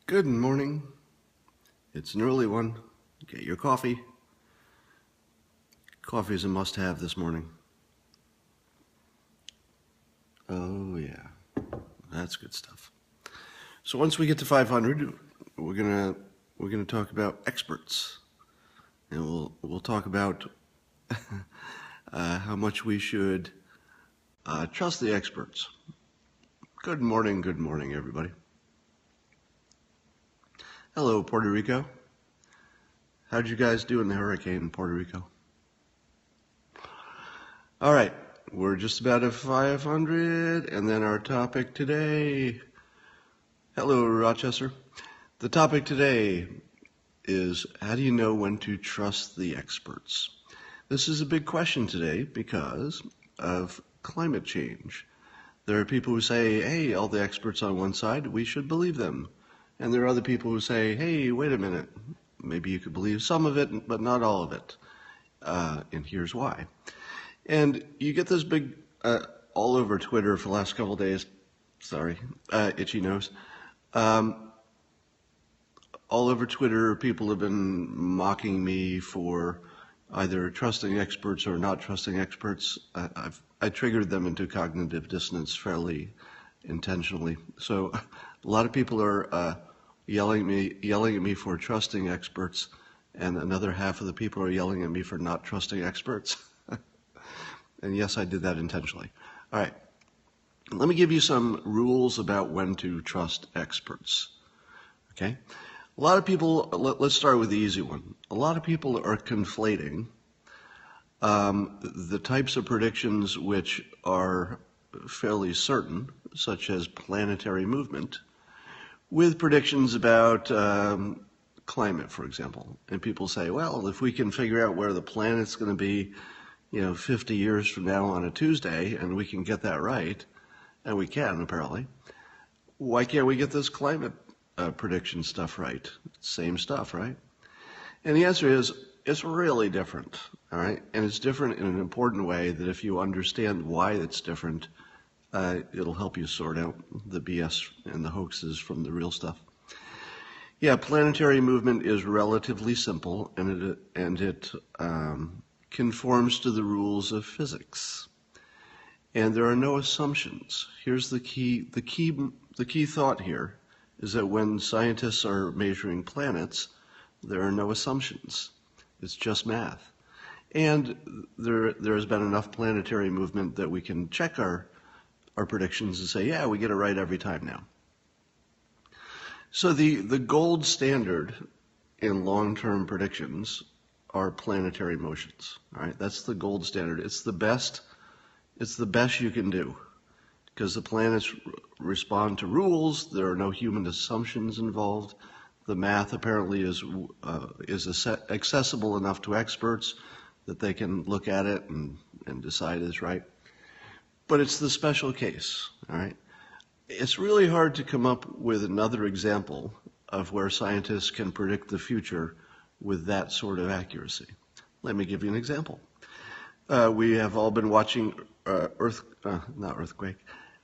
Good morning. It's an early one. Get your coffee. Coffee is a must-have this morning. Oh yeah, that's good stuff. So once we get to 500, we're gonna talk about experts, and we'll talk about how much we should trust the experts. Good morning, everybody. Hello, Puerto Rico. How'd you guys do in the hurricane in Puerto Rico? All right, we're just about at 500, and then our topic today. Hello, Rochester. The topic today is, how do you know when to trust the experts? This is a big question today because of climate change. There are people who say, hey, all the experts on one side, we should believe them. And there are other people who say, hey, wait a minute, maybe you could believe some of it, but not all of it. And here's why. And you get this big, all over Twitter for the last couple of days, itchy nose. All over Twitter, people have been mocking me for either trusting experts or not trusting experts. I triggered them into cognitive dissonance fairly intentionally. So a lot of people are yelling at me for trusting experts, and another half of the people are yelling at me for not trusting experts. And yes, I did that intentionally. All right, let me give you some rules about when to trust experts. Okay, a lot of people, let's start with the easy one. A lot of people are conflating the types of predictions which are fairly certain, such as planetary movement, with predictions about climate, for example. And people say, well, if we can figure out where the planet's going to be 50 years from now on a Tuesday, and we can get that right, and we can, apparently, why can't we get this climate prediction stuff right? Same stuff, right? And the answer is, it's really different, all right? And it's different in an important way that if you understand why it's different, it'll help you sort out the BS and the hoaxes from the real stuff. Yeah, planetary movement is relatively simple, and it conforms to the rules of physics. And there are no assumptions. Here's the key thought here is that when scientists are measuring planets, there are no assumptions. It's just math. And there has been enough planetary movement that we can check our predictions and say, yeah, we get it right every time now. So the gold standard in long-term predictions are planetary motions. All right, that's the gold standard. It's the best you can do because the planets respond to rules. There are no human assumptions involved. The math apparently is accessible enough to experts that they can look at it and decide it's right. But it's the special case, all right? It's really hard to come up with another example of where scientists can predict the future with that sort of accuracy. Let me give you an example. We have all been watching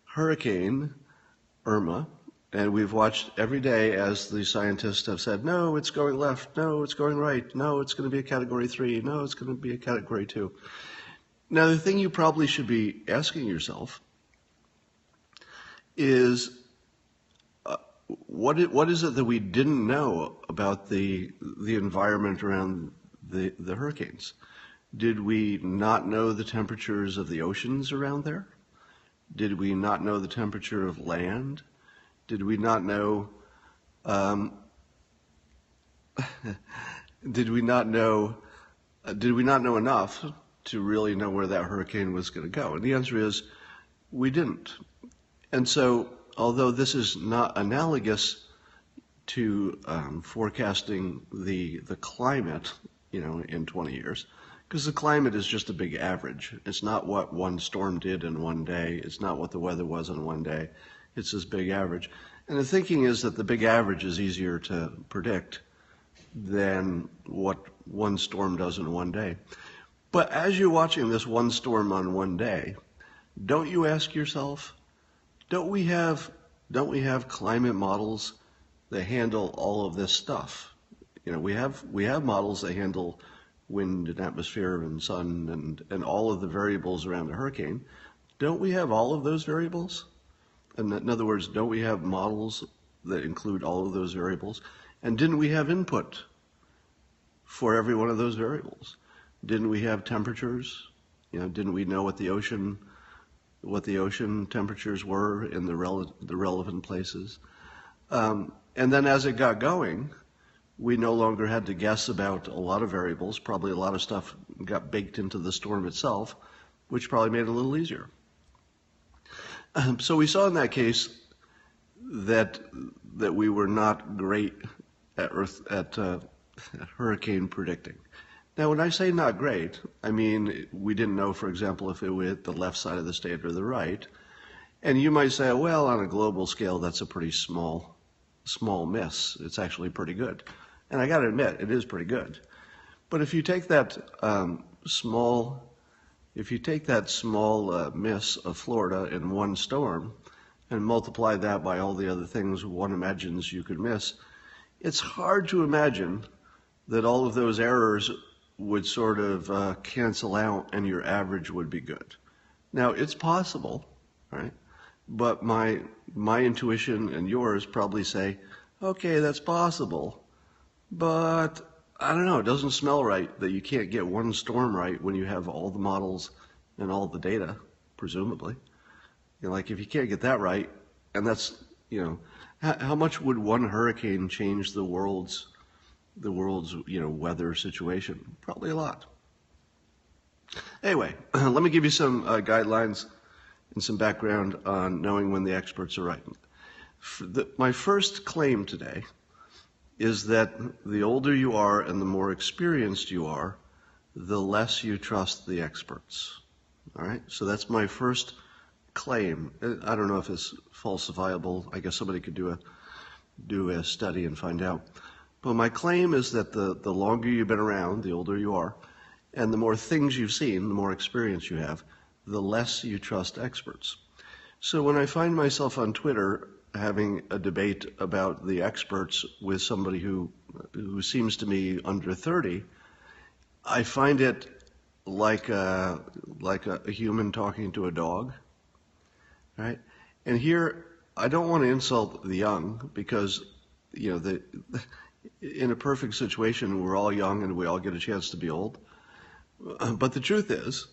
Hurricane Irma, and we've watched every day as the scientists have said, no, it's going left, no, it's going right, no, it's going to be a Category 3, no, it's going to be a Category 2. Now, the thing you probably should be asking yourself is, what is it that we didn't know about the environment around the hurricanes? Did we not know the temperatures of the oceans around there? Did we not know the temperature of land? Did we not know? Did we not know enough to really know where that hurricane was going to go? And the answer is, we didn't. And so, although this is not analogous to forecasting the climate, in 20 years, because the climate is just a big average. It's not what one storm did in one day. It's not what the weather was in one day. It's this big average. And the thinking is that the big average is easier to predict than what one storm does in one day. But as you're watching this one storm on one day, don't you ask yourself, don't we have don't we have climate models that handle all of this stuff? You know, we have models that handle wind and atmosphere and sun and all of the variables around a hurricane. Don't we have all of those variables? In other words, don't we have models that include all of those variables? And didn't we have input for every one of those variables? Didn't we have temperatures? You know, didn't we know what the ocean temperatures were in the relevant places? And then as it got going, we no longer had to guess about a lot of variables. Probably a lot of stuff got baked into the storm itself, which probably made it a little easier. So we saw in that case that we were not great at hurricane predicting. Now, when I say not great, I mean we didn't know, for example, if it would hit the left side of the state or the right. And you might say, well, on a global scale, that's a pretty small miss. It's actually pretty good. And I got to admit, it is pretty good. But if you take that small miss of Florida in one storm and multiply that by all the other things one imagines you could miss, it's hard to imagine that all of those errors would sort of cancel out and your average would be good. Now, it's possible, right? But my intuition and yours probably say, okay, that's possible, but I don't know, it doesn't smell right that you can't get one storm right when you have all the models and all the data, presumably. You know, like if you can't get that right, and that's, you know, how much would one hurricane change the world's weather situation? Probably a lot. Anyway, let me give you some guidelines and some background on knowing when the experts are right. My first claim today is that the older you are and the more experienced you are, the less you trust the experts. All right, so that's my first claim. I don't know if it's falsifiable. I guess somebody could do a study and find out. But my claim is that the longer you've been around, the older you are, and the more things you've seen, the more experience you have, the less you trust experts. So when I find myself on Twitter having a debate about the experts with somebody who seems to me under 30, I find it like a human talking to a dog, right? And here, I don't want to insult the young because, you know, in a perfect situation, we're all young and we all get a chance to be old. But the truth is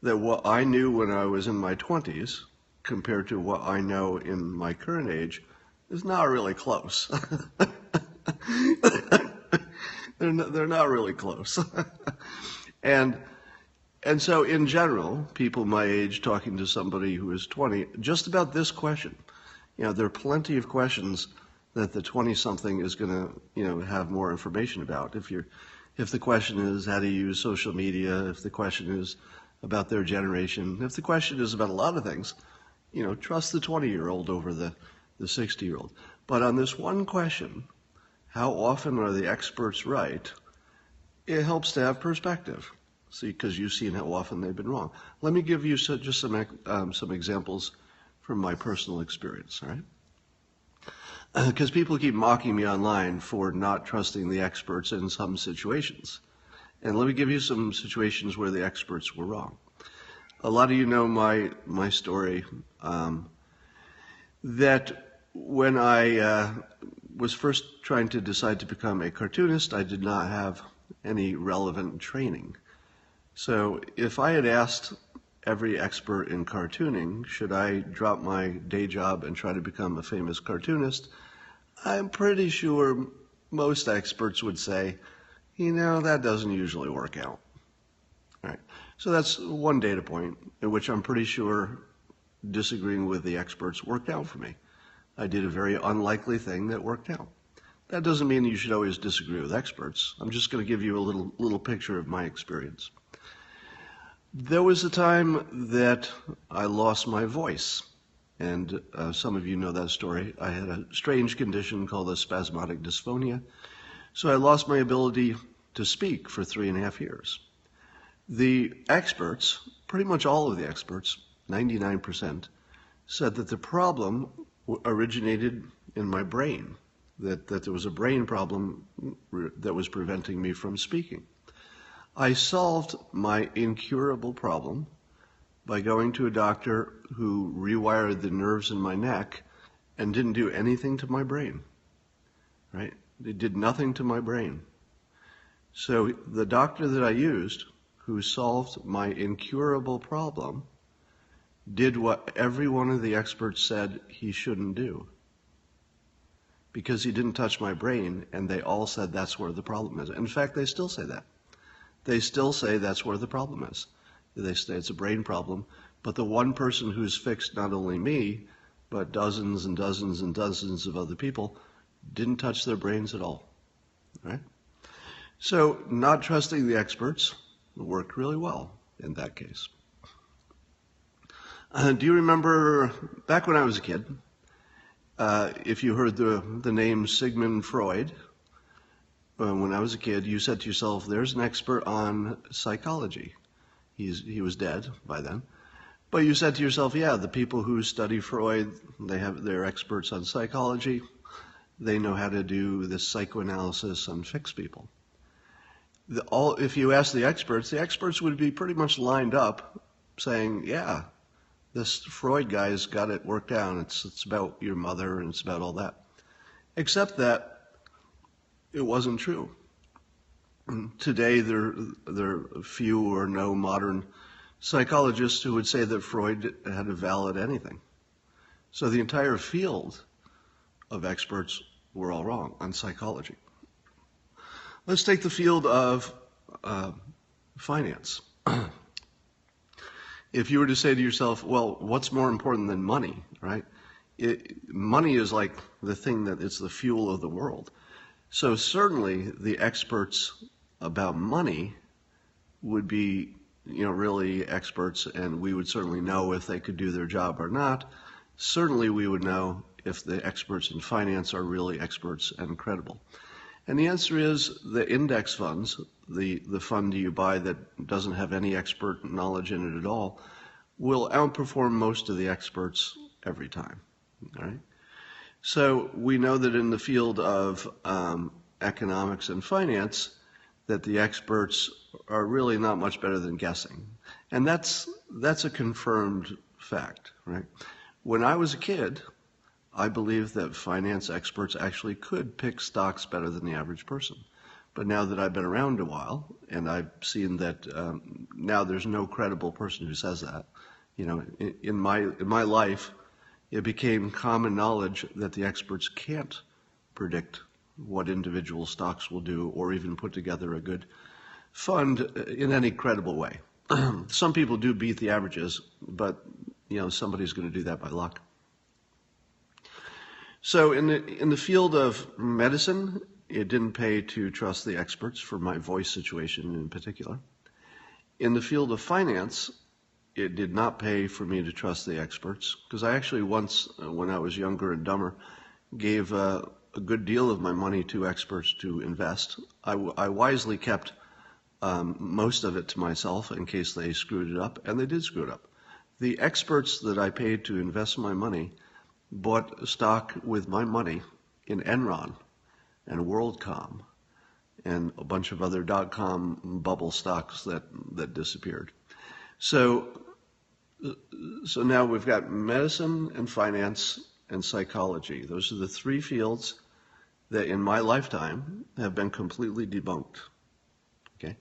that what I knew when I was in my 20s compared to what I know in my current age is not really close. They're not really close. And so in general, people my age talking to somebody who is 20, just about this question, you know, there are plenty of questions that the 20-something is going to, you know, have more information about. If the question is how to use social media, if the question is about their generation, if the question is about a lot of things, you know, trust the 20-year-old over the 60-year-old. But on this one question, how often are the experts right? It helps to have perspective. See, because you've seen how often they've been wrong. Let me give you just some examples from my personal experience, all right? Because people keep mocking me online for not trusting the experts in some situations. And let me give you some situations where the experts were wrong. A lot of you know my story, that when I was first trying to decide to become a cartoonist, I did not have any relevant training. So if I had asked every expert in cartooning, should I drop my day job and try to become a famous cartoonist, I'm pretty sure most experts would say, you know, that doesn't usually work out. All right. So that's one data point in which I'm pretty sure disagreeing with the experts worked out for me. I did a very unlikely thing that worked out. That doesn't mean you should always disagree with experts. I'm just going to give you a little picture of my experience. There was a time that I lost my voice. And some of you know that story. I had a strange condition called a spasmodic dysphonia. So I lost my ability to speak for 3.5 years. The experts, pretty much all of the experts, 99%, said that the problem originated in my brain, that there was a brain problem that was preventing me from speaking. I solved my incurable problem by going to a doctor who rewired the nerves in my neck and didn't do anything to my brain, right? It did nothing to my brain. So the doctor that I used, who solved my incurable problem, did what every one of the experts said he shouldn't do. Because he didn't touch my brain, and they all said that's where the problem is. In fact, they still say that. They still say that's where the problem is. They say it's a brain problem, but the one person who's fixed not only me, but dozens and dozens and dozens of other people didn't touch their brains at all, right? So not trusting the experts worked really well in that case. Do you remember back when I was a kid, if you heard the name Sigmund Freud, when I was a kid, you said to yourself, there's an expert on psychology. He was dead by then. But you said to yourself, yeah, the people who study Freud, they're experts on psychology. They know how to do this psychoanalysis and fix people. If you ask the experts would be pretty much lined up saying, yeah, this Freud guy's got it worked out. It's about your mother and it's about all that. Except that it wasn't true. Today, there are few or no modern psychologists who would say that Freud had a valid anything. So the entire field of experts were all wrong on psychology. Let's take the field of finance. If you were to say to yourself, well, what's more important than money, right? Money is like the thing that it's the fuel of the world. So certainly the experts about money would be, really experts, and we would certainly know if they could do their job or not. Certainly we would know if the experts in finance are really experts and credible. And the answer is the index funds, the fund you buy that doesn't have any expert knowledge in it at all, will outperform most of the experts every time. All right? So we know that in the field of economics and finance, that the experts are really not much better than guessing. And that's a confirmed fact, right? When I was a kid, I believed that finance experts actually could pick stocks better than the average person. But now that I've been around a while, and I've seen that now there's no credible person who says that. In my life, it became common knowledge that the experts can't predict what individual stocks will do or even put together a good fund in any credible way. Some people do beat the averages, but somebody's going to do that by luck. So in the field of medicine, it didn't pay to trust the experts for my voice situation in particular. In the field of finance, it did not pay for me to trust the experts, because I actually once, when I was younger and dumber, gave a good deal of my money to experts to invest. I wisely kept most of it to myself in case they screwed it up, and they did screw it up. The experts that I paid to invest my money bought stock with my money in Enron and WorldCom and a bunch of other dot-com bubble stocks that disappeared. So now we've got medicine and finance and psychology. Those are the three fields that in my lifetime have been completely debunked. Okay?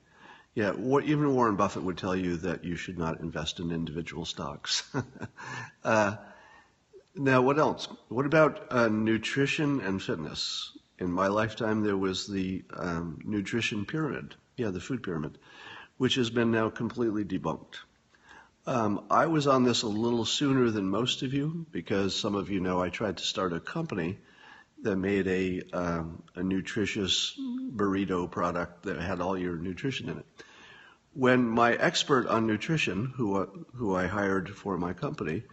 Yeah, even Warren Buffett would tell you that you should not invest in individual stocks. Now, what else? What about nutrition and fitness? In my lifetime, there was the nutrition pyramid, the food pyramid, which has been now completely debunked. I was on this a little sooner than most of you, because some of you know I tried to start a company that made a nutritious burrito product that had all your nutrition in it. When my expert on nutrition, who I hired for my company,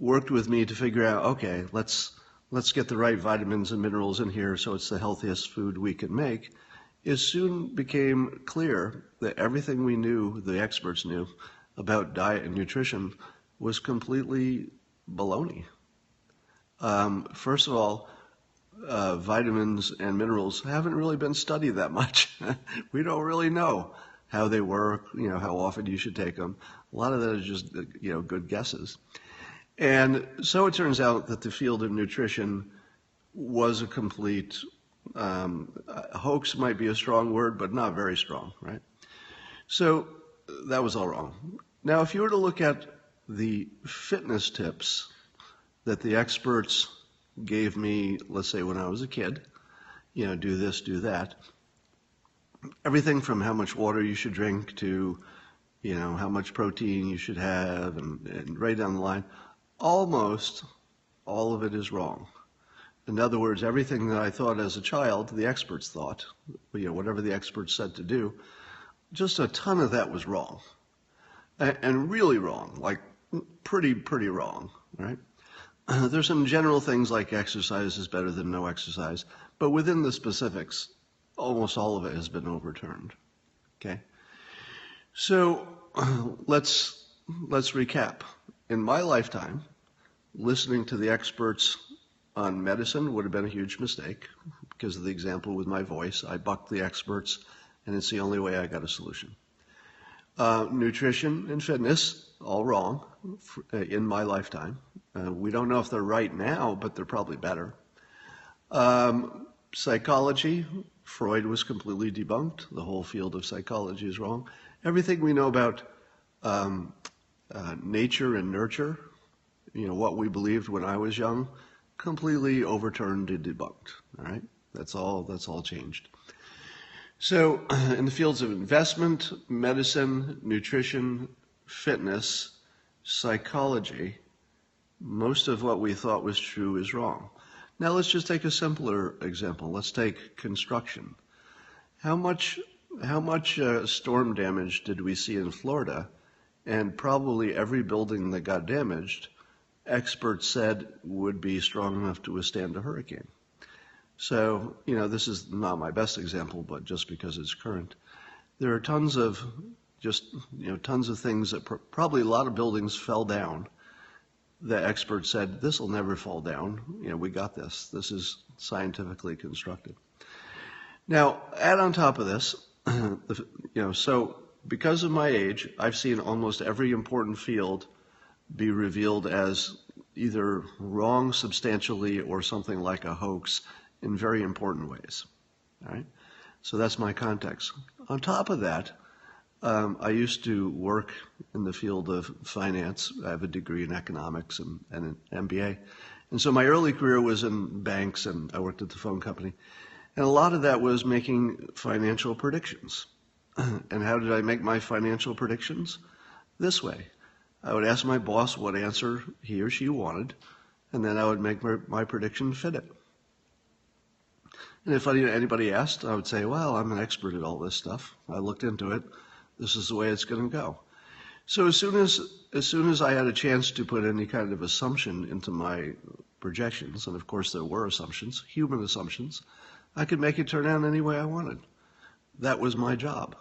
worked with me to figure out, okay, let's get the right vitamins and minerals in here so it's the healthiest food we can make, it soon became clear that everything we knew, the experts knew, about diet and nutrition was completely baloney. First of all, vitamins and minerals haven't really been studied that much. We don't really know how they work, how often you should take them. A lot of that is just, good guesses. And so it turns out that the field of nutrition was a complete hoax, might be a strong word, but not very strong, right? So that was all wrong. Now, if you were to look at the fitness tips that the experts gave me, let's say when I was a kid, do this, do that, everything from how much water you should drink to, how much protein you should have, and right down the line, almost all of it is wrong. In other words, everything that I thought as a child, the experts thought, whatever the experts said to do, just a ton of that was wrong. And really wrong, like pretty wrong, right? There's some general things like exercise is better than no exercise, but within the specifics, almost all of it has been overturned, okay? So let's recap. In my lifetime, listening to the experts on medicine would have been a huge mistake because of the example with my voice. I bucked the experts, and it's the only way I got a solution. Nutrition and fitness, all wrong in my lifetime. We don't know if they're right now, but they're probably better. Psychology, Freud was completely debunked. The whole field of psychology is wrong. Everything we know about nature and nurture, what we believed when I was young, completely overturned and debunked. All right, that's all changed. So in the fields of investment, medicine, nutrition, fitness, psychology, most of what we thought was true is wrong. Now let's just take a simpler example. Let's take construction. How much storm damage did we see in Florida? And probably every building that got damaged, experts said would be strong enough to withstand a hurricane. So, this is not my best example, but just because it's current. There are tons of things that probably a lot of buildings fell down. The experts said, this will never fall down. We got this. This is scientifically constructed. Now, add on top of this, so because of my age, I've seen almost every important field be revealed as either wrong substantially or something like a hoax in very important ways. All right? So that's my context. On top of that, I used to work in the field of finance. I have a degree in economics and an MBA. And so my early career was in banks, and I worked at the phone company. And a lot of that was making financial predictions. And how did I make my financial predictions? This way. I would ask my boss what answer he or she wanted, and then I would make my prediction fit it. And if anybody asked, I would say, well, I'm an expert at all this stuff. I looked into it. This is the way it's going to go. So as soon as I had a chance to put any kind of assumption into my projections, and of course there were assumptions, human assumptions, I could make it turn out any way I wanted. That was my job.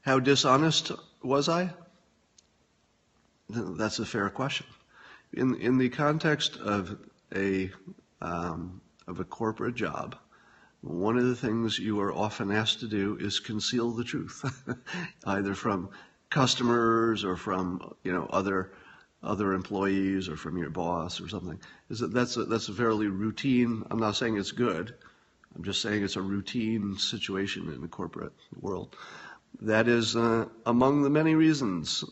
How dishonest was I? That's a fair question. In the context of a corporate job, one of the things you are often asked to do is conceal the truth, either from customers or from other employees or from your boss or something. That's a fairly routine. I'm not saying it's good. I'm just saying it's a routine situation in the corporate world. That is among the many reasons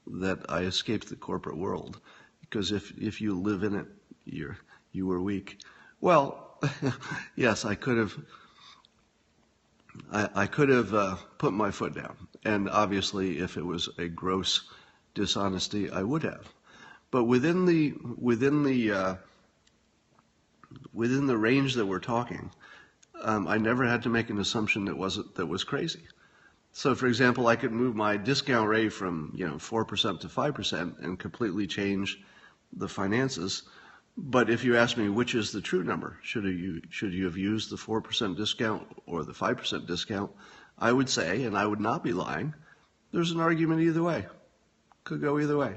that I escaped the corporate world, because if you live in it, you were weak. Well, yes, I could have put my foot down, and obviously, if it was a gross dishonesty, I would have. But within the range that we're talking, I never had to make an assumption that was crazy. So, for example, I could move my discount rate from 4% to 5% and completely change the finances. But if you ask me which is the true number, should you have used the 4% discount or the 5% discount, I would say, and I would not be lying, there's an argument either way. Could go either way.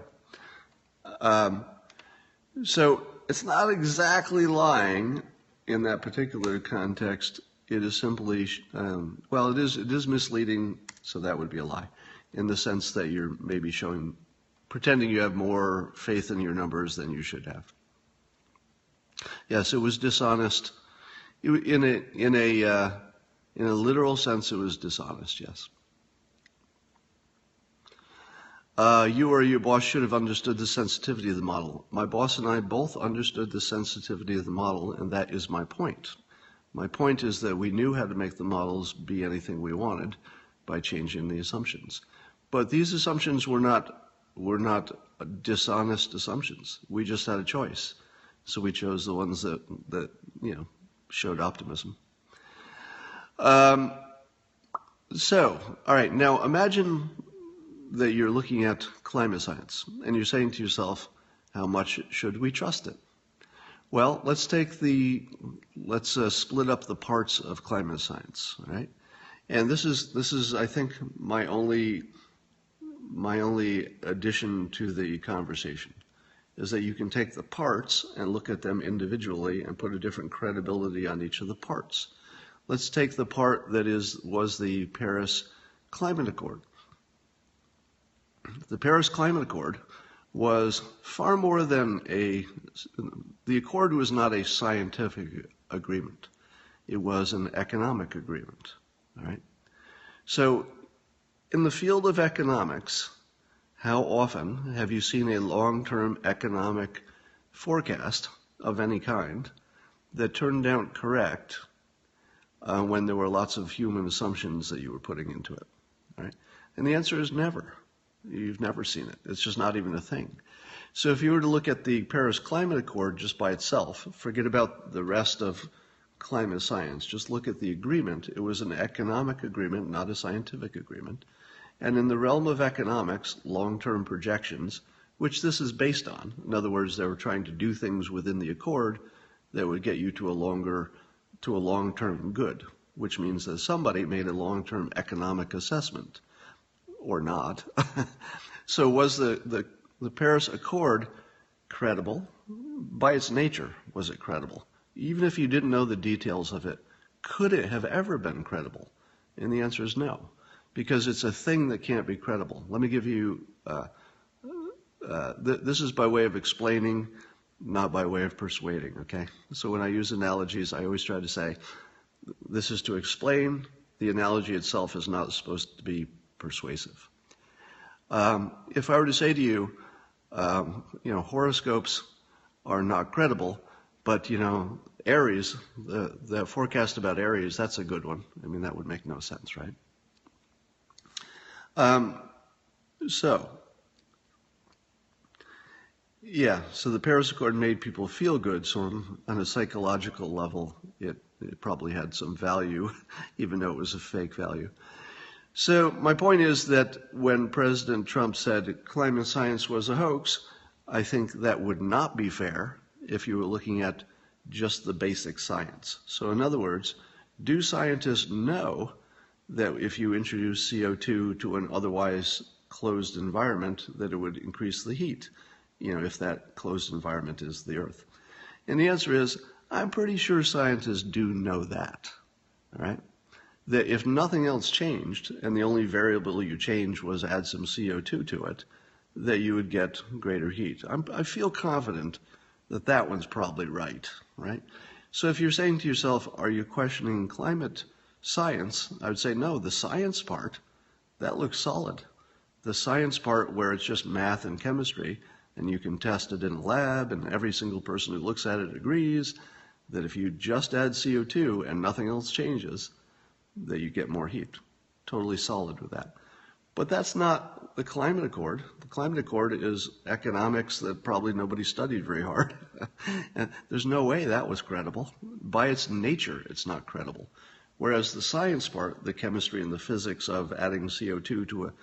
So it's not exactly lying in that particular context. It is simply, well, it is misleading, so that would be a lie, in the sense that you're maybe pretending you have more faith in your numbers than you should have. Yes, it was dishonest. In a literal sense, it was dishonest, yes. You or your boss should have understood the sensitivity of the model. My boss and I both understood the sensitivity of the model, and that is my point. My point is that we knew how to make the models be anything we wanted by changing the assumptions. But these assumptions were not dishonest assumptions. We just had a choice. So we chose the ones that showed optimism. All right, now imagine that you're looking at climate science and you're saying to yourself, how much should we trust it? Well, let's split up the parts of climate science, all right? And this is I think my only addition to the conversation is that you can take the parts and look at them individually and put a different credibility on each of the parts. Let's take the part that was the Paris Climate Accord. The Paris Climate Accord was far more than the accord was not a scientific agreement. It was an economic agreement, all right? So in the field of economics, how often have you seen a long-term economic forecast of any kind that turned out correct when there were lots of human assumptions that you were putting into it, right? And the answer is never. You've never seen it. It's just not even a thing. So if you were to look at the Paris Climate Accord just by itself, forget about the rest of climate science, just look at the agreement. It was an economic agreement, not a scientific agreement. And in the realm of economics, long-term projections, which this is based on, in other words, they were trying to do things within the accord that would get you to a long-term good, which means that somebody made a long-term economic assessment, or not. So was the Paris Accord credible? By its nature, was it credible? Even if you didn't know the details of it, could it have ever been credible? And the answer is no, because it's a thing that can't be credible. Let me give you, this is by way of explaining, not by way of persuading, okay? So when I use analogies, I always try to say, this is to explain. The analogy itself is not supposed to be persuasive. If I were to say to you, horoscopes are not credible, but, Aries, the forecast about Aries, that's a good one. I mean, that would make no sense, right? So the Paris Accord made people feel good, so on a psychological level, it probably had some value, even though it was a fake value. So my point is that when President Trump said climate science was a hoax, I think that would not be fair if you were looking at just the basic science. So in other words, do scientists know that if you introduce CO2 to an otherwise closed environment, that it would increase the heat, if that closed environment is the Earth? And the answer is, I'm pretty sure scientists do know that, all right? That if nothing else changed, and the only variable you changed was add some CO2 to it, that you would get greater heat. I feel confident that that one's probably right? So if you're saying to yourself, are you questioning climate science? I would say, no, the science part, that looks solid. The science part where it's just math and chemistry, and you can test it in a lab, and every single person who looks at it agrees that if you just add CO2 and nothing else changes, that you get more heat. Totally solid with that. But that's not the Climate Accord. The Climate Accord is economics that probably nobody studied very hard. And there's no way that was credible. By its nature, it's not credible. Whereas the science part, the chemistry and the physics of adding CO2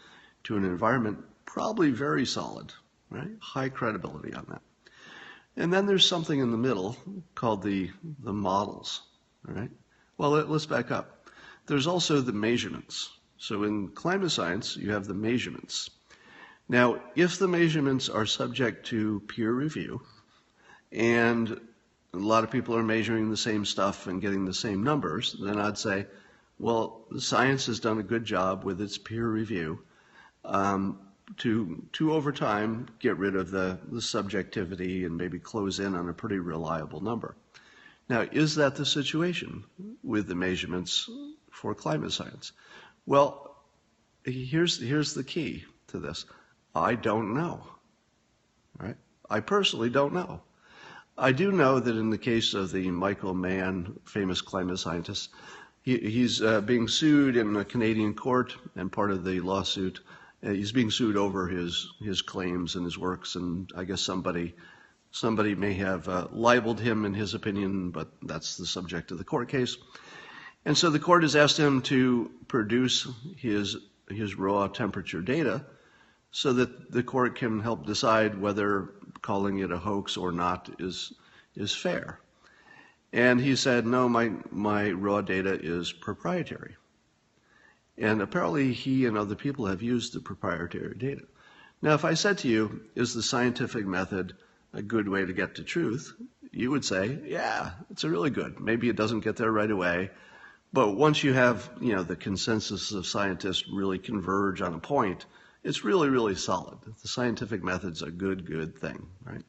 to an environment, probably very solid, right? High credibility on that. And then there's something in the middle called the models, all right? Well, let's back up. There's also the measurements. So in climate science, you have the measurements. Now, if the measurements are subject to peer review, and a lot of people are measuring the same stuff and getting the same numbers, then I'd say, well, science has done a good job with its peer review to over time get rid of the subjectivity and maybe close in on a pretty reliable number. Now, is that the situation with the measurements for climate science? Well, here's the key to this. I don't know. Right? I personally don't know. I do know that in the case of the Michael Mann, famous climate scientist, he's being sued in a Canadian court, and part of the lawsuit, he's being sued over his claims and his works, and I guess somebody may have libeled him in his opinion, but that's the subject of the court case. And so the court has asked him to produce his raw temperature data so that the court can help decide whether calling it a hoax or not is fair. And he said, no, my raw data is proprietary. And apparently he and other people have used the proprietary data. Now, if I said to you, is the scientific method a good way to get to truth? You would say, yeah, it's a really good. Maybe it doesn't get there right away, but once you have, the consensus of scientists really converge on a point, it's really, really solid. The scientific method's a good thing, right?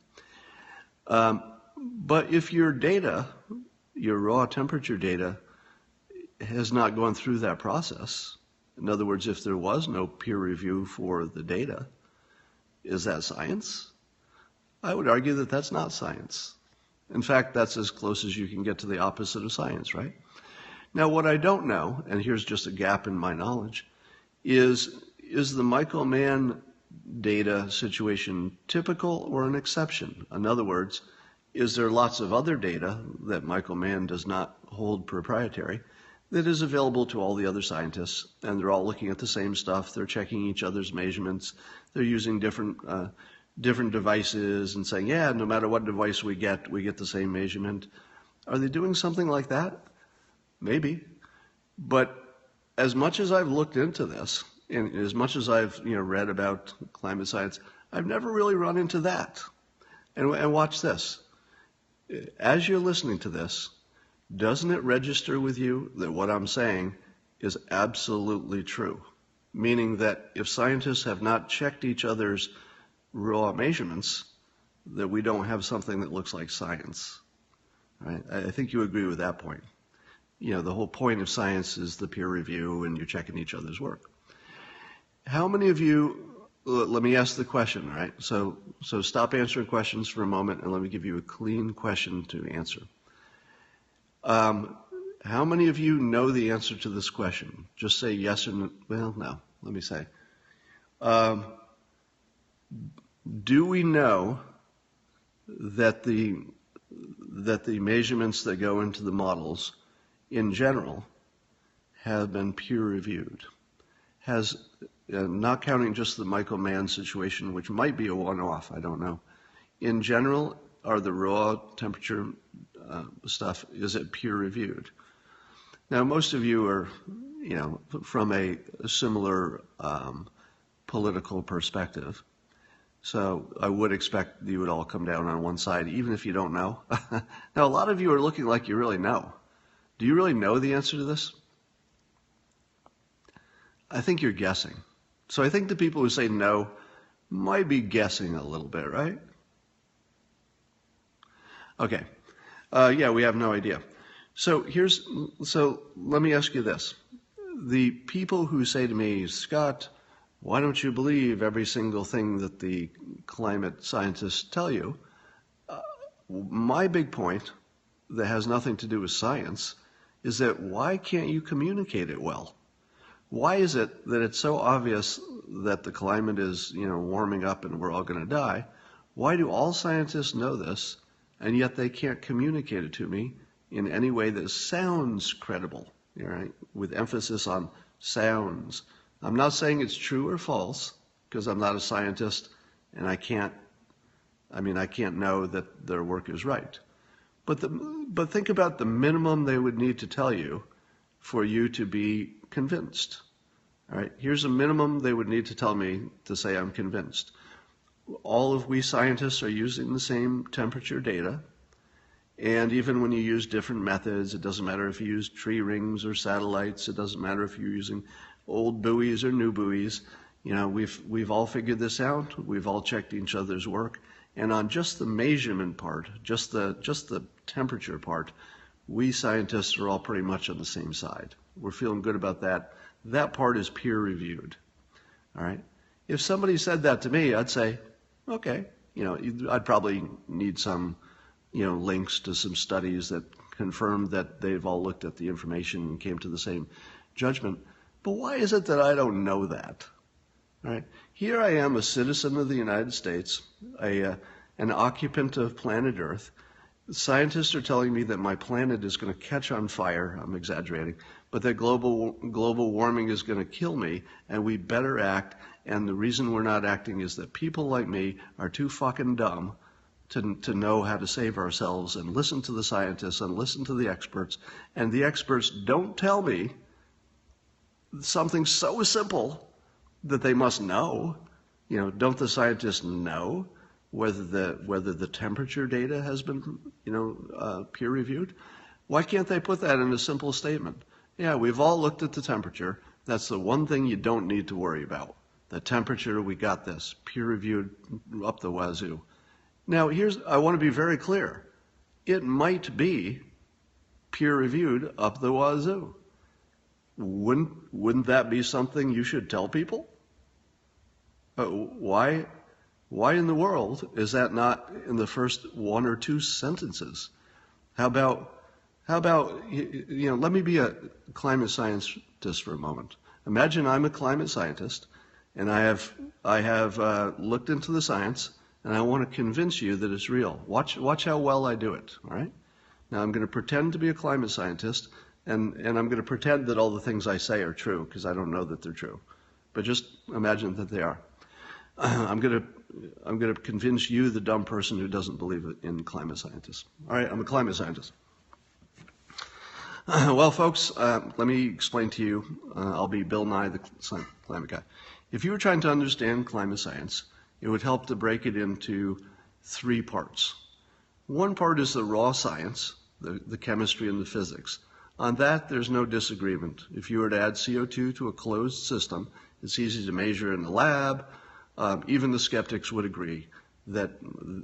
But if your data, your raw temperature data, has not gone through that process, in other words, if there was no peer review for the data, is that science? I would argue that that's not science. In fact, that's as close as you can get to the opposite of science, right? Now, what I don't know, and here's just a gap in my knowledge, is the Michael Mann data situation typical or an exception? In other words, is there lots of other data that Michael Mann does not hold proprietary that is available to all the other scientists, and they're all looking at the same stuff, they're checking each other's measurements, they're using different devices and saying, yeah, no matter what device we get the same measurement. Are they doing something like that? Maybe. But as much as I've looked into this, and as much as I've read about climate science, I've never really run into that. And watch this. As you're listening to this, doesn't it register with you that what I'm saying is absolutely true? Meaning that if scientists have not checked each other's raw measurements, that we don't have something that looks like science. Right? I think you agree with that point. The whole point of science is the peer review and you're checking each other's work. How many of you, let me ask the question, right? So stop answering questions for a moment and let me give you a clean question to answer. How many of you know the answer to this question? Just say yes or no. Well, no, let me say. Do we know that the measurements that go into the models in general have been peer reviewed? Not counting just the Michael Mann situation, which might be a one-off, I don't know. In general, are the raw temperature stuff, is it peer reviewed? Now, most of you are, from a similar political perspective. So I would expect you would all come down on one side, even if you don't know. Now, a lot of you are looking like you really know. Do you really know the answer to this? I think you're guessing. So I think the people who say no might be guessing a little bit, right? Okay. Yeah, we have no idea. So let me ask you this. The people who say to me, Scott, why don't you believe every single thing that the climate scientists tell you? My big point that has nothing to do with science is that why can't you communicate it well? Why is it that it's so obvious that the climate is, warming up and we're all going to die? Why do all scientists know this, and yet they can't communicate it to me in any way that sounds credible, right? With emphasis on sounds. I'm not saying it's true or false, because I'm not a scientist, and I can't know that their work is right. But think about the minimum they would need to tell you for you to be convinced. All right, here's a minimum they would need to tell me to say I'm convinced. all of we scientists are using the same temperature data. And even when you use different methods, it doesn't matter if you use tree rings or satellites, it doesn't matter if you're using old buoys or new buoys. You know, we've all figured this out. We've all checked each other's work. And on just the measurement part, just the temperature part, we scientists are all pretty much on the same side. We're feeling good about that. That part is peer reviewed. All right. If somebody said that to me, I'd say, okay, you know, I'd probably need some, you know, links to some studies that confirm that they've all looked at the information and came to the same judgment. But why is it that I don't know that? All right. Here I am, a citizen of the United States, an occupant of planet Earth. Scientists are telling me that my planet is going to catch on fire. I'm exaggerating, but that global warming is going to kill me, and we better act. And the reason we're not acting is that people like me are too fucking dumb to know how to save ourselves and listen to the scientists and listen to the experts. And the experts don't tell me something so simple that they must know. You know, don't the scientists know whether the temperature data has been, you know, peer reviewed? Why can't they put that in a simple statement? Yeah, we've all looked at the temperature. That's the one thing you don't need to worry about. The temperature, we got this, peer reviewed up the wazoo. Now, I want to be very clear. It might be peer reviewed up the wazoo. Wouldn't that be something you should tell people? Why in the world is that not in the first one or two sentences? How about, you know, let me be a climate scientist for a moment. Imagine I'm a climate scientist, and I have looked into the science, and I want to convince you that it's real. Watch how well I do it, all right? Now I'm going to pretend to be a climate scientist, and I'm going to pretend that all the things I say are true, because I don't know that they're true. But just imagine that they are. I'm going to convince you, the dumb person who doesn't believe in climate scientists. All right, I'm a climate scientist. Well, folks, let me explain to you. I'll be Bill Nye, the climate guy. If you were trying to understand climate science, it would help to break it into 3 parts. One part is the raw science, the chemistry and the physics. On that, there's no disagreement. If you were to add CO2 to a closed system, it's easy to measure in the lab. Even the skeptics would agree that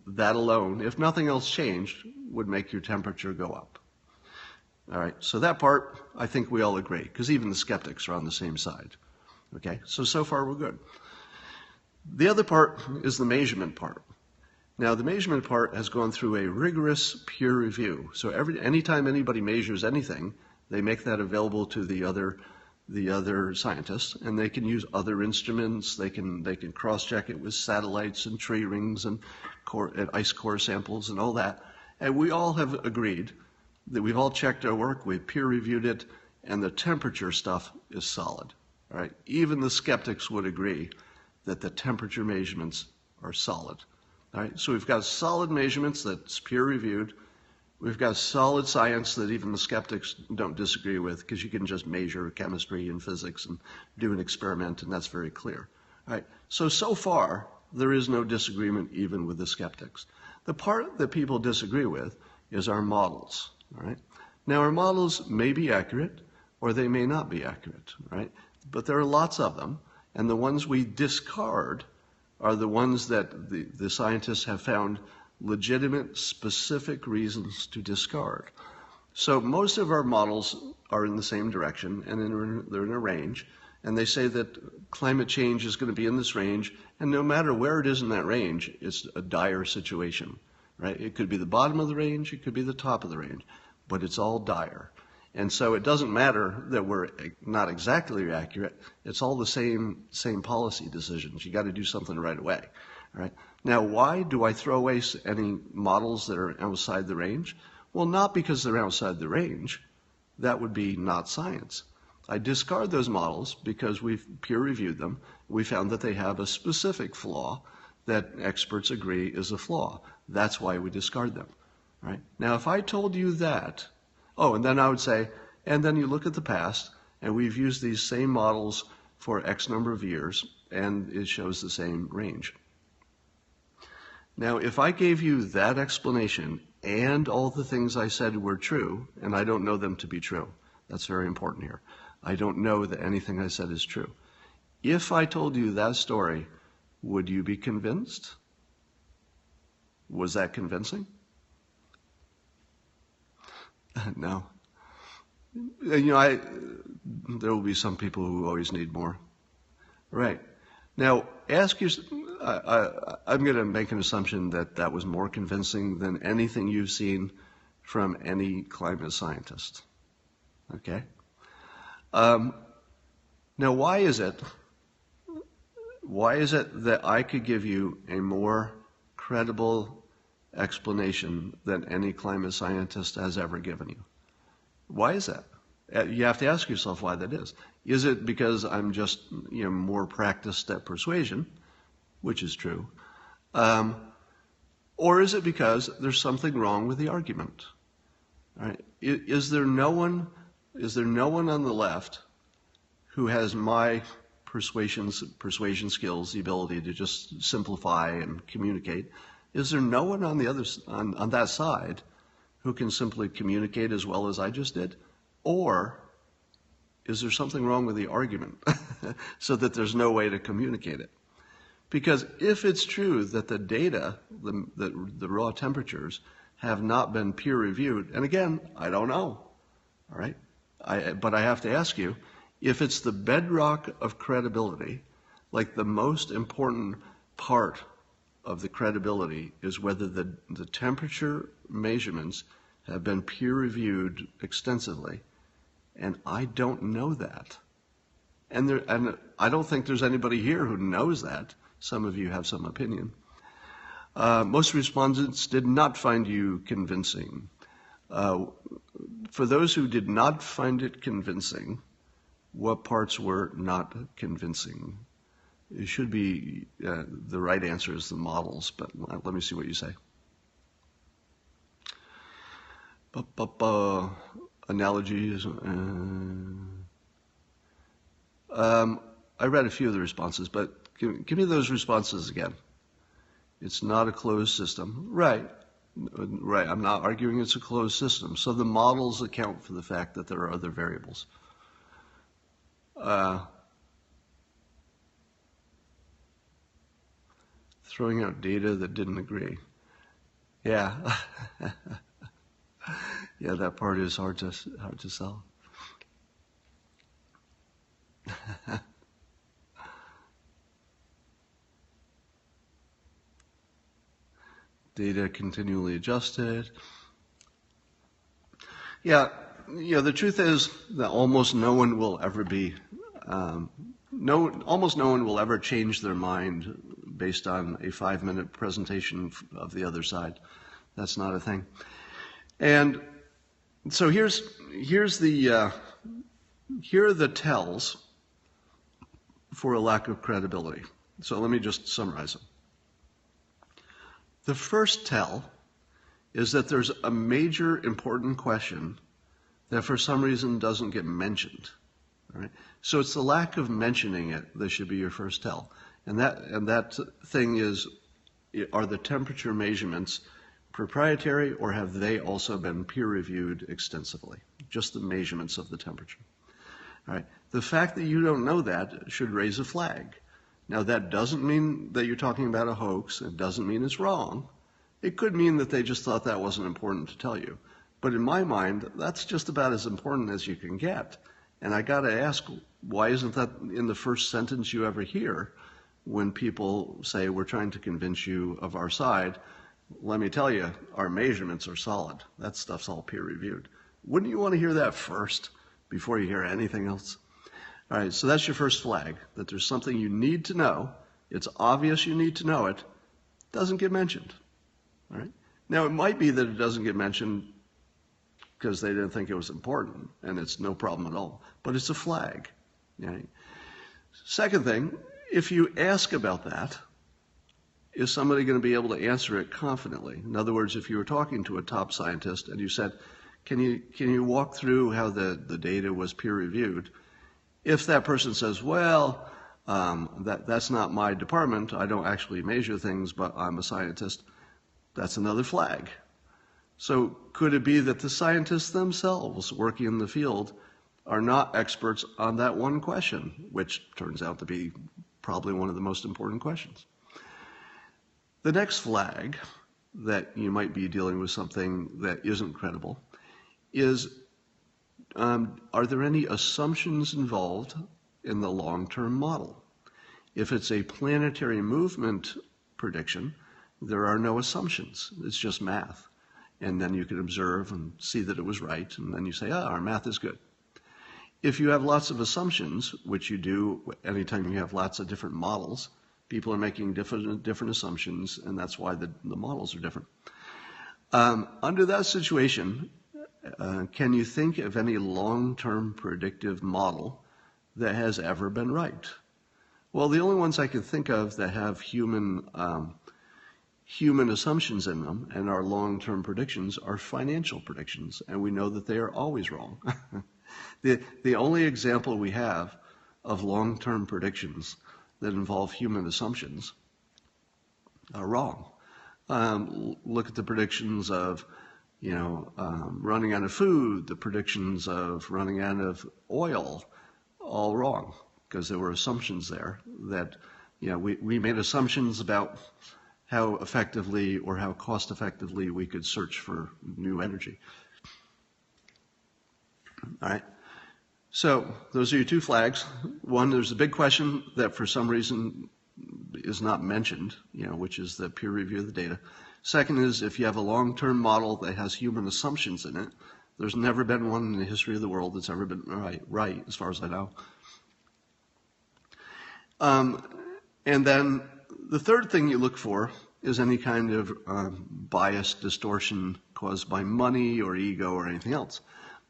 that alone, if nothing else changed, would make your temperature go up. All right, so that part, I think we all agree, because even the skeptics are on the same side. Okay, so far we're good. The other part is the measurement part. Now, the measurement part has gone through a rigorous peer review. So anytime anybody measures anything, they make that available to the other scientists, and they can use other instruments. They can cross-check it with satellites and tree rings and ice core samples and all that. And we all have agreed that we've all checked our work, we've peer-reviewed it, and the temperature stuff is solid. All right, even the skeptics would agree that the temperature measurements are solid. All right, so we've got solid measurements that's peer-reviewed. We've got solid science that even the skeptics don't disagree with, because you can just measure chemistry and physics and do an experiment, and that's very clear. All right, so far, there is no disagreement even with the skeptics. The part that people disagree with is our models. All right, now our models may be accurate or they may not be accurate. Right, but there are lots of them, and the ones we discard are the ones that the scientists have found legitimate, specific reasons to discard. So most of our models are in the same direction, and they're in a range, and they say that climate change is going to be in this range, and no matter where it is in that range, it's a dire situation, right? It could be the bottom of the range, it could be the top of the range, but it's all dire. And so it doesn't matter that we're not exactly accurate. It's all the same policy decisions. You got to do something right away. All right. Now, why do I throw away any models that are outside the range? Well, not because they're outside the range. That would be not science. I discard those models because we've peer-reviewed them. We found that they have a specific flaw that experts agree is a flaw. That's why we discard them. All right. Now, if I told you that, and then I would say, and then you look at the past, and we've used these same models for X number of years, and it shows the same range. Now, if I gave you that explanation and all the things I said were true, and I don't know them to be true, that's very important here. I don't know that anything I said is true. If I told you that story, would you be convinced? Was that convincing? No. You know, there will be some people who always need more. Right. Now, ask yourself, I'm going to make an assumption that that was more convincing than anything you've seen from any climate scientist. Okay? Now, why is it that I could give you a more credible explanation than any climate scientist has ever given you? Why is that? You have to ask yourself why that is. Is it because I'm just more practiced at persuasion, which is true, or is it because there's something wrong with the argument? All right? Is there no one on the left who has my persuasion skills, the ability to just simplify and communicate? Is there no one on the other on that side who can simply communicate as well as I just did? Or is there something wrong with the argument so that there's no way to communicate it? Because if it's true that the data, the raw temperatures, have not been peer reviewed, and again, I don't know, all right? But I have to ask you, if it's the bedrock of credibility, like the most important part of the credibility is whether the temperature measurements have been peer reviewed extensively, and I don't know that. And I don't think there's anybody here who knows that. Some of you have some opinion. Most respondents did not find you convincing. For those who did not find it convincing, what parts were not convincing? It should be, the right answer is the models, but let me see what you say. Analogies. I read a few of the responses, but give me those responses again. It's not a closed system. Right. Right. I'm not arguing it's a closed system. So the models account for the fact that there are other variables. Throwing out data that didn't agree. Yeah. Yeah, that part is hard to sell. Data continually adjusted. Yeah, the truth is that almost no one will ever be, almost no one will ever change their mind based on a 5-minute presentation of the other side. That's not a thing. And so here are the tells for a lack of credibility. So let me just summarize them. The first tell is that there's a major important question that for some reason doesn't get mentioned. All right? So it's the lack of mentioning it that should be your first tell. And that thing is, are the temperature measurements proprietary, or have they also been peer-reviewed extensively? Just the measurements of the temperature. All right. The fact that you don't know that should raise a flag. Now, that doesn't mean that you're talking about a hoax. It doesn't mean it's wrong. It could mean that they just thought that wasn't important to tell you. But in my mind, that's just about as important as you can get. And I got to ask, why isn't that in the first sentence you ever hear when people say, we're trying to convince you of our side? Let me tell you, our measurements are solid. That stuff's all peer-reviewed. Wouldn't you want to hear that first before you hear anything else? All right, so that's your first flag, that there's something you need to know. It's obvious you need to know it. Doesn't get mentioned. All right? Now, it might be that it doesn't get mentioned because they didn't think it was important, and it's no problem at all. But it's a flag. Right? Second thing, if you ask about that, is somebody going to be able to answer it confidently? In other words, if you were talking to a top scientist and you said, can you walk through how the data was peer-reviewed? If that person says, well, That's not my department. I don't actually measure things, but I'm a scientist. That's another flag. So could it be that the scientists themselves working in the field are not experts on that one question, which turns out to be probably one of the most important questions? The next flag that you might be dealing with something that isn't credible is, are there any assumptions involved in the long-term model? If it's a planetary movement prediction, there are no assumptions. It's just math. And then you can observe and see that it was right, and then you say, our math is good. If you have lots of assumptions, which you do anytime you have lots of different models, people are making different assumptions, and that's why the models are different. Under that situation, can you think of any long-term predictive model that has ever been right? Well, the only ones I can think of that have human assumptions in them and are long-term predictions are financial predictions, and we know that they are always wrong. The only example we have of long-term predictions that involve human assumptions are wrong. Look at the predictions of, running out of food, the predictions of running out of oil, all wrong, because there were assumptions there that, we made assumptions about how effectively or how cost effectively we could search for new energy. All right. So those are your two flags. One, there's a big question that for some reason is not mentioned, which is the peer review of the data. Second is if you have a long-term model that has human assumptions in it, there's never been one in the history of the world that's ever been right as far as I know. And then the third thing you look for is any kind of bias, distortion caused by money or ego or anything else.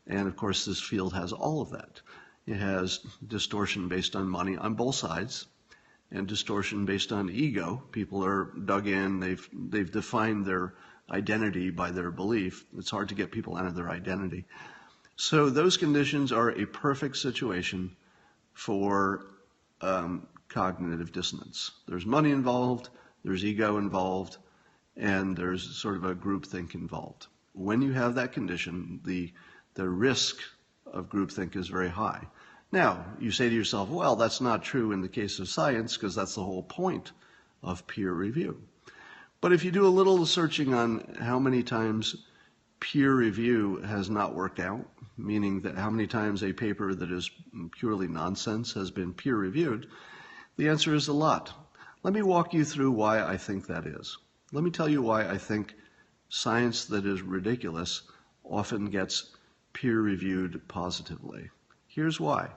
And of course, this field has all of that. It has distortion based on money on both sides, and distortion based on ego. People are dug in, they've defined their identity by their belief. It's hard to get people out of their identity. So those conditions are a perfect situation for cognitive dissonance. There's money involved, there's ego involved, and there's sort of a groupthink involved. When you have that condition, the risk of groupthink is very high. Now, you say to yourself, well, that's not true in the case of science because that's the whole point of peer review. But if you do a little searching on how many times peer review has not worked out, meaning that how many times a paper that is purely nonsense has been peer reviewed, the answer is a lot. Let me walk you through why I think that is. Let me tell you why I think science that is ridiculous often gets peer-reviewed positively. Here's why.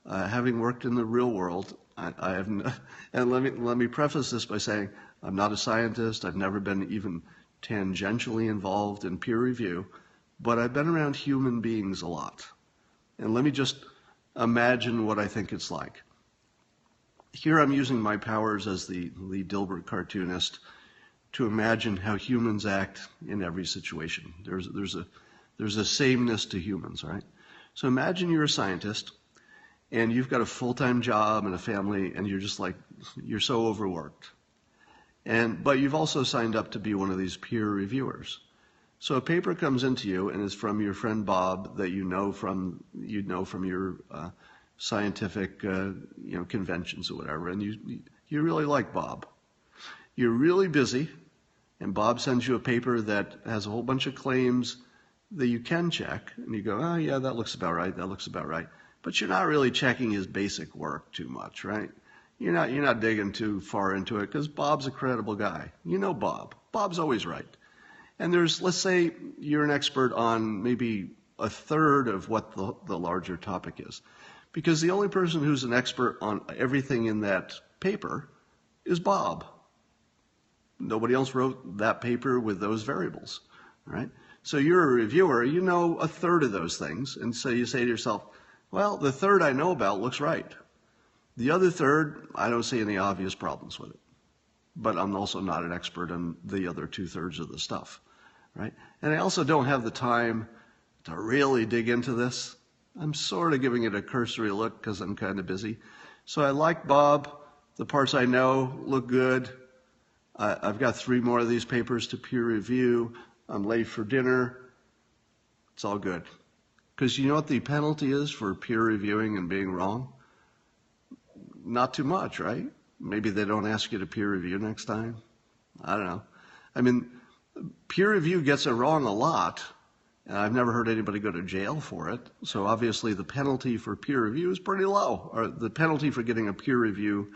Having worked in the real world, I have, and let me preface this by saying I'm not a scientist. I've never been even tangentially involved in peer review, but I've been around human beings a lot. And let me just imagine what I think it's like. Here I'm using my powers as the Dilbert cartoonist to imagine how humans act in every situation. There's a sameness to humans, right? So imagine you're a scientist and you've got a full-time job and a family and you're so overworked. But you've also signed up to be one of these peer reviewers. So a paper comes into you and is from your friend Bob that you know from your scientific conventions or whatever, and you really like Bob. You're really busy, and Bob sends you a paper that has a whole bunch of claims that you can check, and you go, oh yeah, that looks about right, that looks about right. But you're not really checking his basic work too much, right? You're not digging too far into it because Bob's a credible guy. You know Bob. Bob's always right. And let's say you're an expert on maybe a third of what the larger topic is. Because the only person who's an expert on everything in that paper is Bob. Nobody else wrote that paper with those variables, right? So you're a reviewer, you know a third of those things, and so you say to yourself, well, the third I know about looks right. The other third, I don't see any obvious problems with it. But I'm also not an expert on the other 2/3 of the stuff, right? And I also don't have the time to really dig into this. I'm sort of giving it a cursory look because I'm kind of busy. So I like Bob. The parts I know look good. I've got 3 more of these papers to peer review. I'm late for dinner. It's all good. Because you know what the penalty is for peer reviewing and being wrong? Not too much, right? Maybe they don't ask you to peer review next time. I don't know. I mean, peer review gets it wrong a lot, and I've never heard anybody go to jail for it. So obviously the penalty for peer review is pretty low, or the penalty for getting a peer review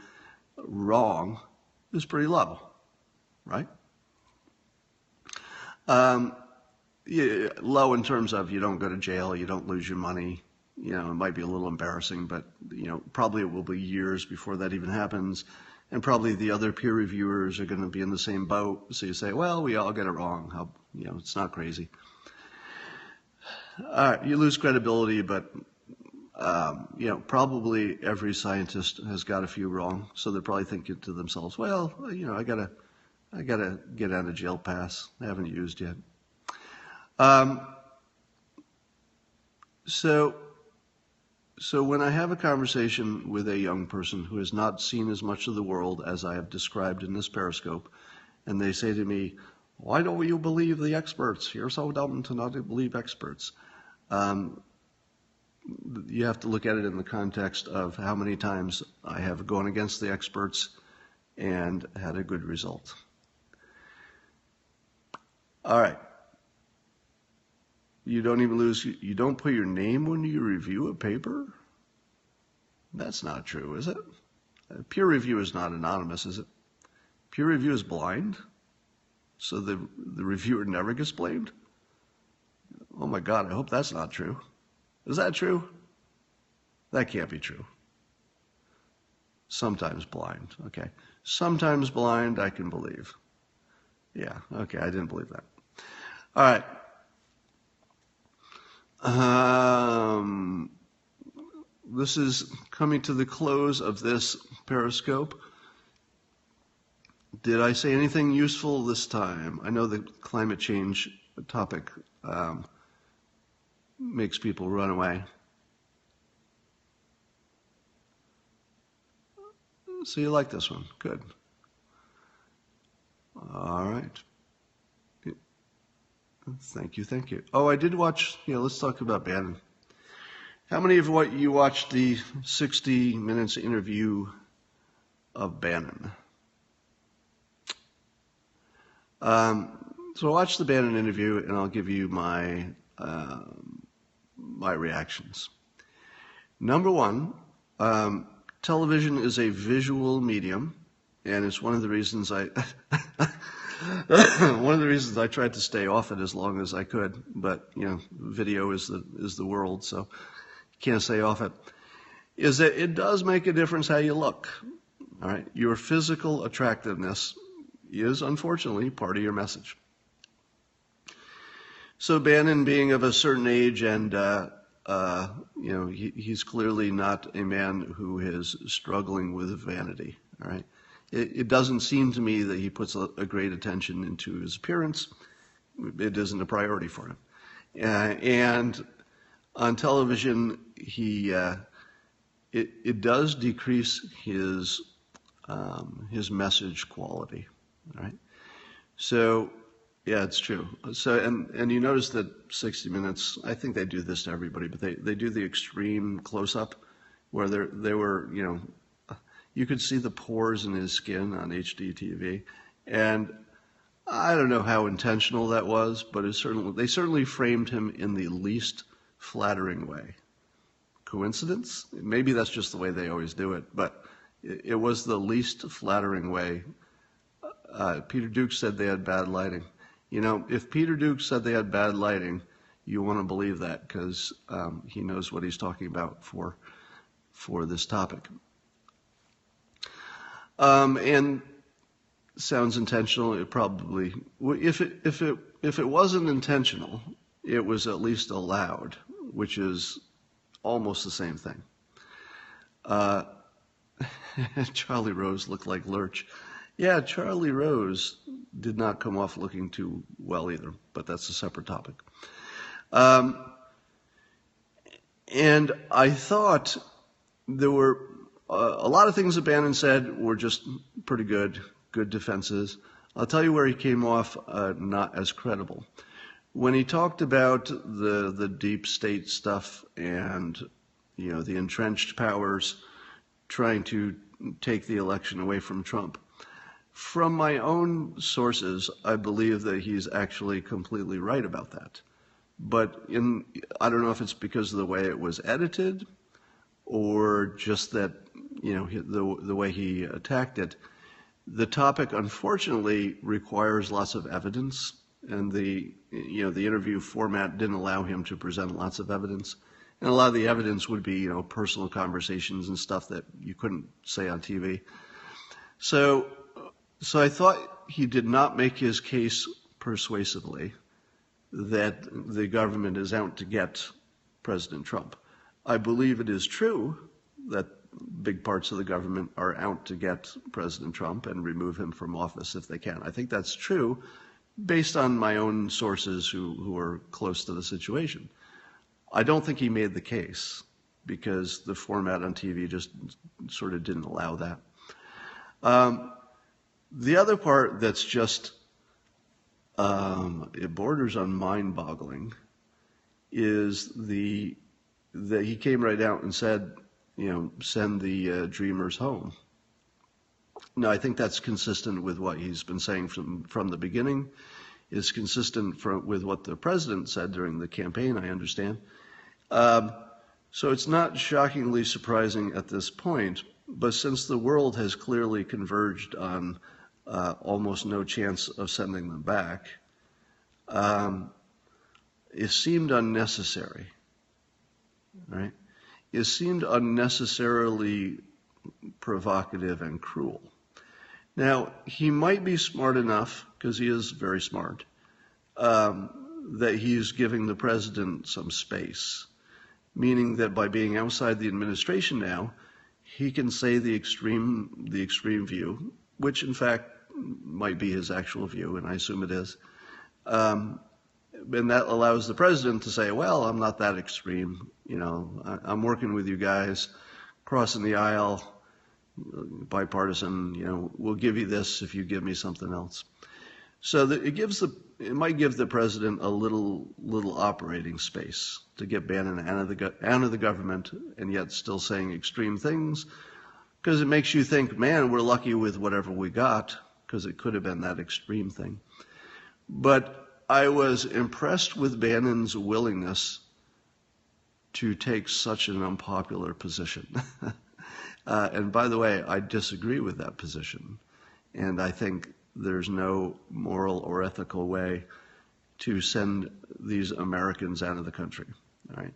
wrong is pretty low, right? Yeah, low in terms of you don't go to jail, you don't lose your money. You know, it might be a little embarrassing, but, you know, probably it will be years before that even happens. And probably the other peer reviewers are going to be in the same boat. So you say, well, we all get it wrong. You know, it's not crazy. All right, you lose credibility, but, you know, probably every scientist has got a few wrong. So they're probably thinking to themselves, well, you know, I gotta get out of jail pass. I haven't used yet. So when I have a conversation with a young person who has not seen as much of the world as I have described in this Periscope, and they say to me, why don't you believe the experts? You're so dumb to not believe experts. You have to look at it in the context of how many times I have gone against the experts and had a good result. All right. You don't put your name when you review a paper? That's not true, is it? Peer review is not anonymous, is it? Peer review is blind, so the reviewer never gets blamed? Oh my God, I hope that's not true. Is that true? That can't be true. Sometimes blind, okay. Sometimes blind, I can believe. Yeah, okay, I didn't believe that. All right. This is coming to the close of this Periscope. Did I say anything useful this time? I know the climate change topic makes people run away. So you like this one? Good. All right. Thank you. Oh, I did watch, let's talk about Bannon. How many of you watched the 60 Minutes interview of Bannon? So watch the Bannon interview, and I'll give you my reactions. Number one, television is a visual medium, and it's one of the reasons I tried to stay off it as long as I could. But video is the world, so you can't stay off it. Is that it does make a difference how you look. All right, your physical attractiveness is unfortunately part of your message. So Bannon, being of a certain age, and he's clearly not a man who is struggling with vanity. All right, it doesn't seem to me that he puts a great attention into his appearance. It isn't a priority for him, and on television, it does decrease his message quality. All right, so. Yeah, it's true. So, and you notice that 60 Minutes, I think they do this to everybody, but they do the extreme close-up where they were, you could see the pores in his skin on HD TV. And I don't know how intentional that was, but they certainly framed him in the least flattering way. Coincidence? Maybe that's just the way they always do it, but it was the least flattering way. Peter Duke said they had bad lighting. If Peter Duke said they had bad lighting, you want to believe that because he knows what he's talking about for this topic. And sounds intentional. It probably, if it wasn't intentional, it was at least allowed, which is almost the same thing. Charlie Rose looked like Lurch. Yeah, Charlie Rose did not come off looking too well either, but that's a separate topic. And I thought there were a lot of things that Bannon said were just pretty good defenses. I'll tell you where he came off not as credible. When he talked about the deep state stuff and, you know, the entrenched powers trying to take the election away from Trump, from my own sources, I believe that he's actually completely right about that. But I don't know if it's because of the way it was edited or just that, you know, the way he attacked it. The topic, unfortunately, requires lots of evidence, and the interview format didn't allow him to present lots of evidence. And a lot of the evidence would be, you know, personal conversations and stuff that you couldn't say on TV. So I thought he did not make his case persuasively that the government is out to get President Trump. I believe it is true that big parts of the government are out to get President Trump and remove him from office if they can. I think that's true based on my own sources who are close to the situation. I don't think he made the case because the format on TV just sort of didn't allow that. The other part that's just, it borders on mind-boggling is that he came right out and said, you know, send the dreamers home. Now, I think that's consistent with what he's been saying from the beginning. It's consistent with what the president said during the campaign, I understand. So it's not shockingly surprising at this point, but since the world has clearly converged on almost no chance of sending them back, it seemed unnecessary, right? It seemed unnecessarily provocative and cruel. Now, he might be smart enough, because he is very smart, that he's giving the president some space, meaning that by being outside the administration now, he can say the extreme view, which in fact might be his actual view, and I assume it is. And that allows the president to say, well, I'm not that extreme. You know, I'm working with you guys, crossing the aisle, bipartisan, you know, we'll give you this if you give me something else. So that it might give the president a little operating space to get Bannon out of the government and yet still saying extreme things, because it makes you think, man, we're lucky with whatever we got, because it could have been that extreme thing. But I was impressed with Bannon's willingness to take such an unpopular position. And by the way, I disagree with that position. And I think there's no moral or ethical way to send these Americans out of the country. All right.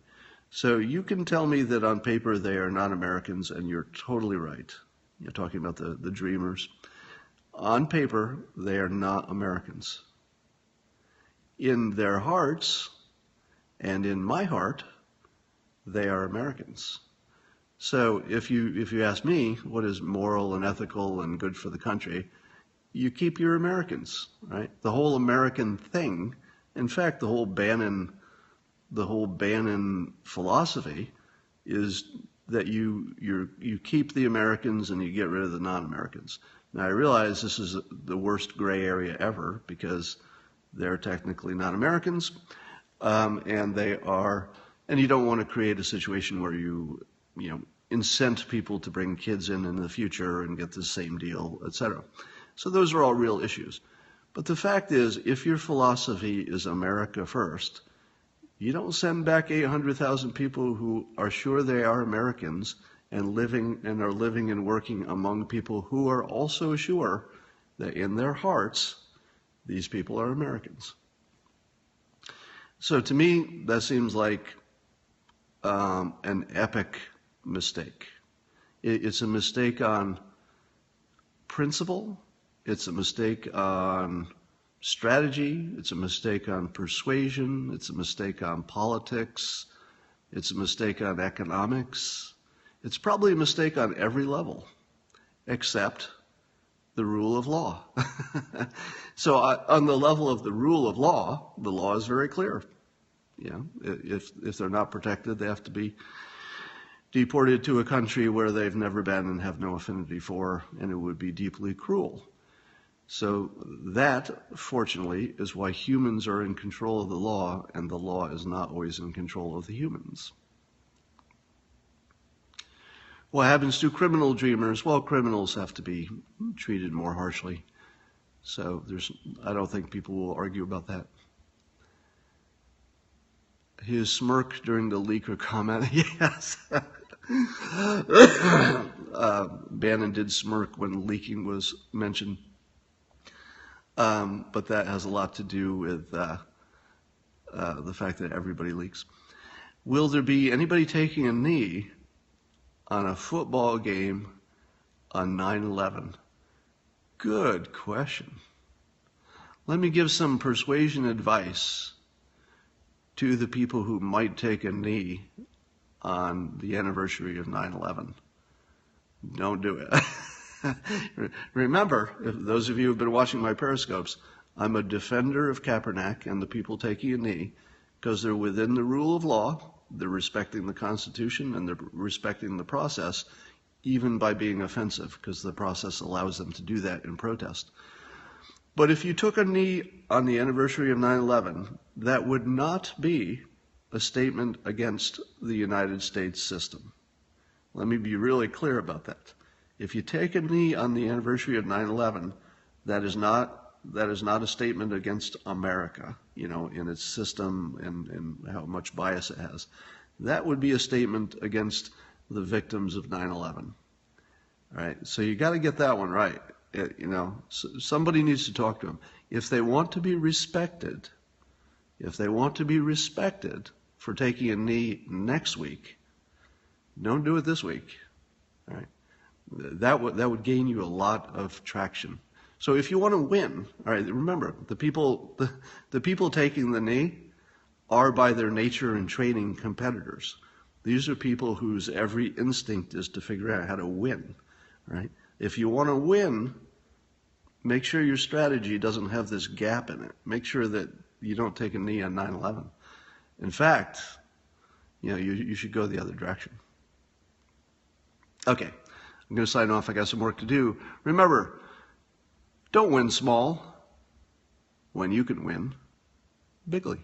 So you can tell me that on paper they are not Americans, and you're totally right. You're talking about the dreamers. On paper, they are not Americans. In their hearts, and in my heart, they are Americans. So if you ask me what is moral and ethical and good for the country, you keep your Americans, right? The whole American thing, in fact, the whole Bannon philosophy is that you keep the Americans and you get rid of the non-Americans. Now I realize this is the worst gray area ever because they're technically not Americans, and you don't want to create a situation where you incent people to bring kids in the future and get the same deal, etc. So those are all real issues. But the fact is, if your philosophy is America first, you don't send back 800,000 people who are sure they are Americans and are living and working among people who are also sure that in their hearts, these people are Americans. So to me, that seems like an epic mistake. It's a mistake on principle. It's a mistake on strategy. It's a mistake on persuasion. It's a mistake on politics. It's a mistake on economics. It's probably a mistake on every level, except the rule of law. So on the level of the rule of law, the law is very clear. You know, if they're not protected, they have to be deported to a country where they've never been and have no affinity for, and it would be deeply cruel. So that, fortunately, is why humans are in control of the law, and the law is not always in control of the humans. What happens to criminal dreamers? Well, criminals have to be treated more harshly. So I don't think people will argue about that. His smirk during the leaker comment, yes. Bannon did smirk when leaking was mentioned. But that has a lot to do with the fact that everybody leaks. Will there be anybody taking a knee on a football game on 9/11? Good question. Let me give some persuasion advice to the people who might take a knee on the anniversary of 9/11. Don't do it. Remember, if those of you who have been watching my periscopes, I'm a defender of Kaepernick and the people taking a knee because they're within the rule of law, they're respecting the Constitution, and they're respecting the process, even by being offensive, because the process allows them to do that in protest. But if you took a knee on the anniversary of 9/11, that would not be a statement against the United States system. Let me be really clear about that. If you take a knee on the anniversary of 9/11, that is not a statement against America, in its system and how much bias it has. That would be a statement against the victims of 9/11. All right, so you got to get that one right. Somebody needs to talk to them. If they want to be respected, for taking a knee next week, don't do it this week. All right, that would gain you a lot of traction. So if you want to win, all right, remember the people taking the knee are by their nature and training competitors. These are people whose every instinct is to figure out how to win. Right? If you want to win, make sure your strategy doesn't have this gap in it. Make sure that you don't take a knee on 9/11. In fact, you should go the other direction. Okay, I'm going to sign off. I got some work to do. Remember, don't win small when you can win bigly.